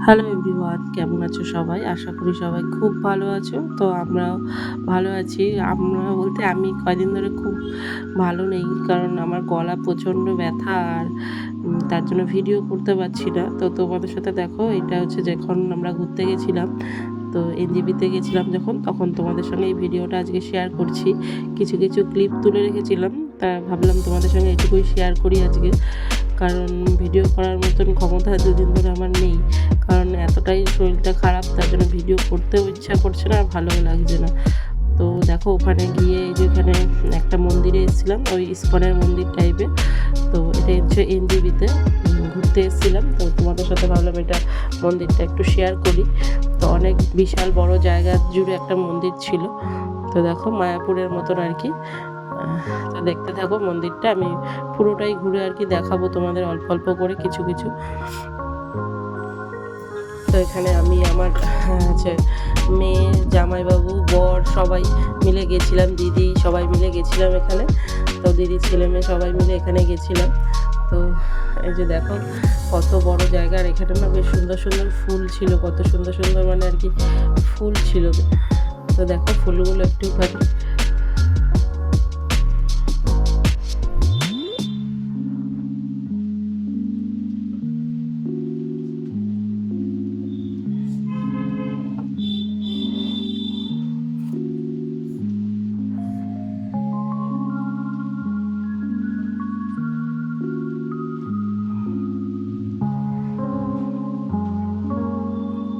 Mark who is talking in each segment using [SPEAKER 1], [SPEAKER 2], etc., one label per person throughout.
[SPEAKER 1] Hello everyone, কেমন আছো সবাই? আশা করি সবাই খুব ভালো আছো। তো আমরাও ভালো আছি। আমরা বলতে আমি কয়দিন ধরে খুব ভালো নেই। কারণ আমার গলা প্রচণ্ড ব্যথা আর তার জন্য ভিডিও করতে পারছি না। তো তোমাদের সাথে দেখো এটা হচ্ছে যখন আমরা ঘুরতে গেছিলাম, তো এনজেপিতে গেছিলাম যখন, তখন তোমাদের সঙ্গে এই ভিডিওটা আজকে শেয়ার করছি। কিছু ক্লিপ তুলে রেখেছিলাম। তা ভাবলাম তোমাদের সঙ্গে এটুকুই শেয়ার করি আজকে। কারণ ভিডিও করার মতন ক্ষমতা দুদিন ধরে আমার নেই। কারণ এতটাই শরীরটা খারাপ, তার জন্য ভিডিও করতেও ইচ্ছা করছে না আর ভালোও লাগছে না। তো দেখো ওখানে গিয়ে এই যে এখানে একটা মন্দিরে এসেছিলাম, ওই ইস্কনের মন্দির টাইপের। তো এটা হচ্ছে এনজেপিতে ঘুরতে এসেছিলাম। তো তোমাদের সাথে ভাবলাম এটা মন্দিরটা একটু শেয়ার করি। তো অনেক বিশাল বড় জায়গা জুড়ে একটা মন্দির ছিল। তো দেখো মায়াপুরের মতন আর কি। তো দেখতে থাকো মন্দিরটা, আমি পুরোটাই ঘুরে আর কি দেখাবো তোমাদের অল্প অল্প করে কিছু। তো এখানে আমি আমার হচ্ছে মেয়ে, জামাইবাবু, বর সবাই মিলে গেছিলাম, দিদি সবাই মিলে গেছিলাম এখানে। তো দিদি ছেলে মেয়ে সবাই মিলে এখানে গেছিলাম। তো এই যে দেখো কত বড় জায়গা, আর এখানে না বেশ সুন্দর সুন্দর ফুল ছিল, কত সুন্দর সুন্দর মানে আর কি ফুল ছিল। তো দেখো ফুলগুলো একটুখানি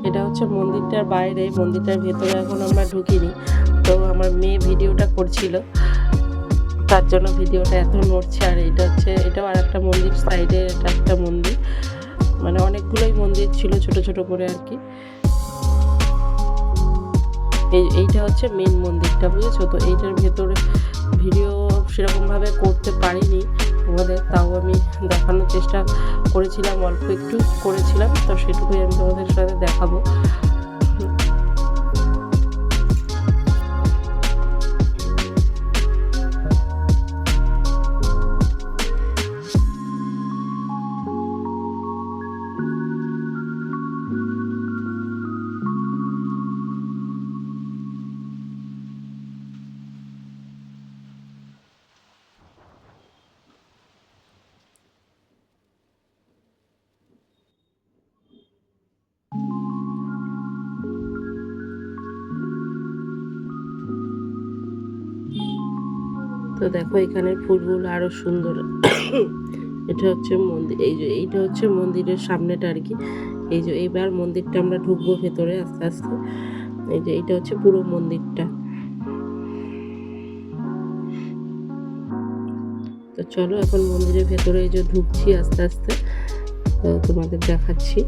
[SPEAKER 1] এটা হচ্ছে মন্দিরটার বাইরে, মন্দিরটার ভেতরে এখন আমরা ঢুকিনি। তো আমার মেয়ে ভিডিওটা করছিল, তার জন্য ভিডিওটা এত নড়ছে। আর এটাও আর একটা মন্দির, সাইডে এটা একটা মন্দির, মানে অনেকগুলোই মন্দির ছিল ছোট ছোট করে আর কি। এইটা হচ্ছে মেন মন্দিরটা, বুঝেছো? তো এইটার ভেতরে ভিডিও সেরকমভাবে করতে পারিনি তোমাদের, তাও আমি দেখানোর চেষ্টা করেছিলাম, অল্প একটু করেছিলাম। তো সেটুকুই আমি তোমাদের সাথে দেখাবো। তো দেখো এখানে ফুলগুলো আরো সুন্দর। এটা হচ্ছে মন্দির, এইটা হচ্ছে মন্দিরের সামনেটা আর কি। এই যে এবার মন্দিরটা আমরা ঢুকবো ভেতরে আস্তে আস্তে। এই যে এইটা হচ্ছে পুরো মন্দিরটা। তো চলো এখন মন্দিরের ভেতরে এই যে ঢুকছি আস্তে আস্তে, তো তোমাদের দেখাচ্ছি।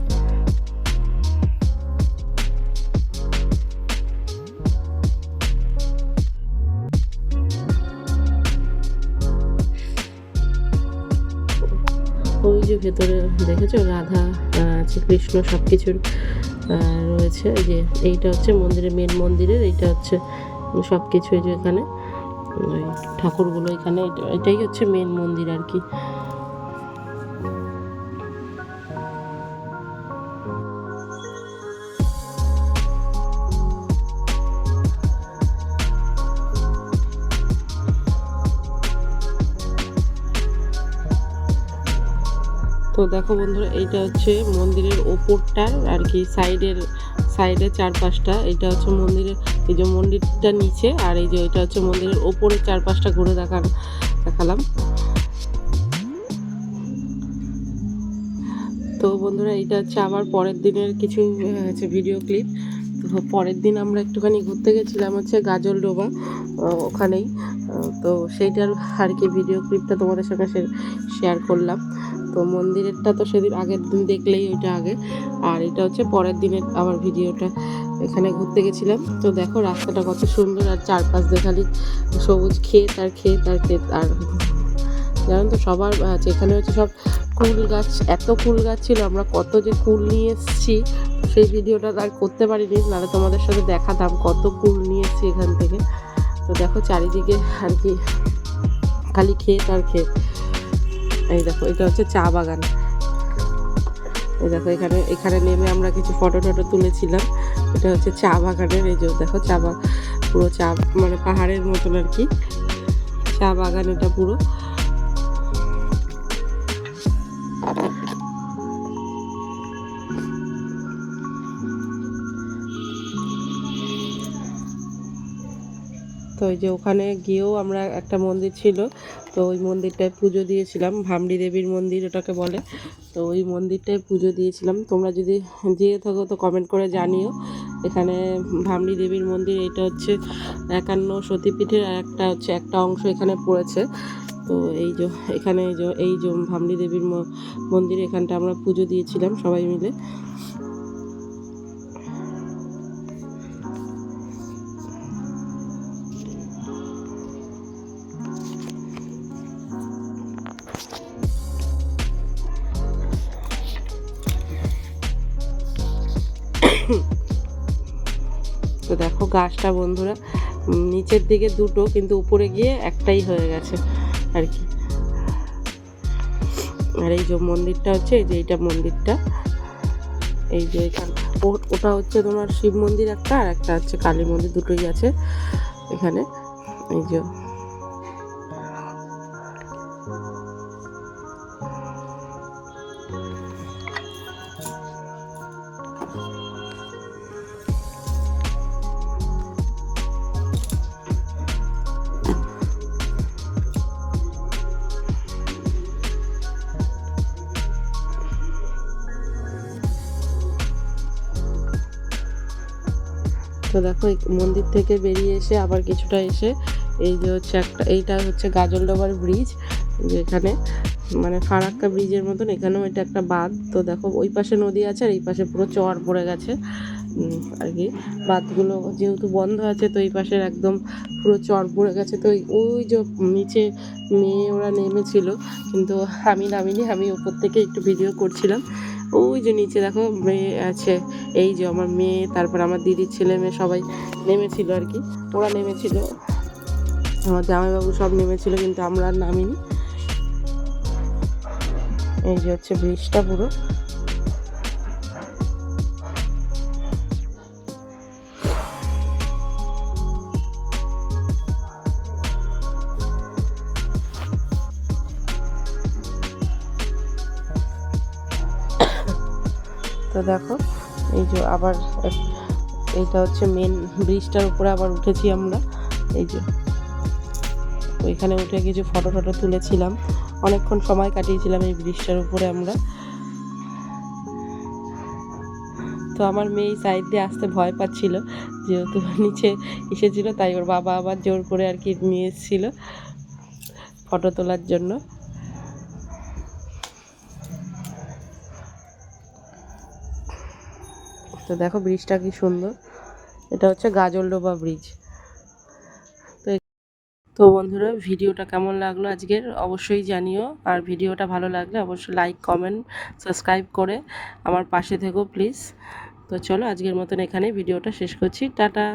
[SPEAKER 1] ওই যে ভেতরে দেখেছো রাধা আছে, কৃষ্ণ সব কিছুর রয়েছে। এই যে এইটা হচ্ছে মন্দিরের, মেন মন্দিরের এইটা হচ্ছে সব কিছু। এই যে এখানে ওই ঠাকুরগুলো এখানে, এটাই হচ্ছে মেন মন্দির আর কি। তো দেখো বন্ধুরা, এইটা হচ্ছে মন্দিরের ওপরটার আর কি, সাইডে চারপাশটা। এটা হচ্ছে মন্দিরের, এই যে মন্দিরটা নিচে, আর এই যে এটা হচ্ছে মন্দিরের ওপরের চারপাশটা ঘুরে দেখালাম। তো বন্ধুরা এইটা হচ্ছে আবার পরের দিনের কিছু হচ্ছে ভিডিও ক্লিপ। তো পরের দিন আমরা একটুখানি ঘুরতে গেছিলাম হচ্ছে গাজলডোবা, ওখানেই। তো সেইটার আর কি ভিডিও ক্লিপটা তোমাদের সঙ্গে শেয়ার করলাম। তো মন্দিরেরটা তো সেদিন আগের দিন দেখলেই ওইটা আগে, আর এটা হচ্ছে পরের দিনের আমার ভিডিওটা। এখানে ঘুরতে গেছিলাম। তো দেখো রাস্তাটা কত সুন্দর, আর চারপাশ দেখালি সবুজ ক্ষেত আর ক্ষেত আর ক্ষেত। আর জানেন তো সবার এখানে হচ্ছে সব কুল গাছ, এত কুল গাছ ছিল, আমরা কত যে কুল নিয়ে এসেছি সেই ভিডিওটা আর করতে পারিনি, নাহলে তোমাদের সাথে দেখাতাম কত কুল নিয়ে এসেছি এখান থেকে। তো দেখো চারিদিকে আর কি খালি ক্ষেত আর ক্ষেত। এই দেখো এটা হচ্ছে চা বাগান। এই দেখো এখানে এখানে নেমে আমরা কিছু ফটো টটো তুলেছিলাম। এটা হচ্ছে চা বাগানের, এই যে দেখো পুরো চা মানে পাহাড়ের মতন আর কি, চা বাগান এটা পুরো। তো ওই যে ওখানে গিয়েও আমরা একটা মন্দির ছিল, তো ওই মন্দিরটায় পুজো দিয়েছিলাম, ভামড়ি দেবীর মন্দির ওটাকে বলে। তো ওই মন্দিরটায় পুজো দিয়েছিলাম, তোমরা যদি যেয়ে থাকো তো কমেন্ট করে জানিও। এখানে ভামড়ি দেবীর মন্দির, এটা হচ্ছে 51 সতীপীঠের আর একটা অংশ এখানে পড়েছে। তো এখানে এই যে ভামড়ি দেবীর মন্দির, এখানটা আমরা পুজো দিয়েছিলাম সবাই মিলে। তো দেখো গাছটা বন্ধুরা, নিচের দিকে দুটো, কিন্তু উপরে গিয়ে একটাই হয়ে গেছে আর কি। আর এই যে মন্দিরটা হচ্ছে, এই যে এইটা মন্দিরটা, এই যে ওটা হচ্ছে তোমার শিব মন্দির একটা, আর একটা হচ্ছে কালী মন্দির, দুটোই আছে এখানে। এই যে তো দেখো এই মন্দির থেকে বেরিয়ে এসে আবার কিছুটা এসে এই যে হচ্ছে এইটা হচ্ছে গাজলডোবার ব্রিজ, যেখানে মানে ফারাক্কা ব্রিজের মতন, এখানেও এটা একটা বাঁধ। তো দেখো ওই পাশে নদী আছে আর এই পাশে পুরো চর পড়ে গেছে আর কি। বাঁধগুলো যেহেতু বন্ধ আছে, তো এই পাশের একদম পুরো চর পড়ে গেছে। তো ওই যে নিচে মেয়ে ওরা নেমেছিল, কিন্তু আমি নামিনি, আমি উপর থেকে একটু ভিডিও করছিলাম। ওই যে নিচে দেখো মেয়ে আছে, এই যে আমার মেয়ে, তারপর আমার দিদির ছেলে মেয়ে সবাই নেমেছিল আর কি, ওরা নেমেছিল, আমার জামাইবাবু সব নেমেছিল, কিন্তু আমরা আর নামিনি। এই যে হচ্ছে ব্রিজটা পুরো। তো দেখো এই যে আবার এইটা হচ্ছে মেন ব্রিজটার উপরে আবার উঠেছি আমরা। এই যে ওইখানে উঠে কিছু ফটো টটো তুলেছিলাম, অনেকক্ষণ সময় কাটিয়েছিলাম এই ব্রিজটার উপরে আমরা। তো আমার মেয়ে সাইড দিয়ে আসতে ভয় পাচ্ছিল, যেহেতু নিচে এসেছিলো, তাই ওর বাবা আবার জোর করে আর কি নিয়ে এসেছিলো ফটো তোলার জন্য। তো দেখো ব্রিজটা কি সুন্দর, এটা হচ্ছে গাজলডোবা ব্রিজ। তো বন্ধুরা, ভিডিওটা কেমন লাগলো আজকের অবশ্যই জানিও, আর ভিডিওটা ভালো লাগলে অবশ্যই লাইক কমেন্ট সাবস্ক্রাইব করে আমার পাশে থেকো প্লিজ। তো চলো আজকের মতন এখানে ভিডিওটা শেষ করছি, টাটা।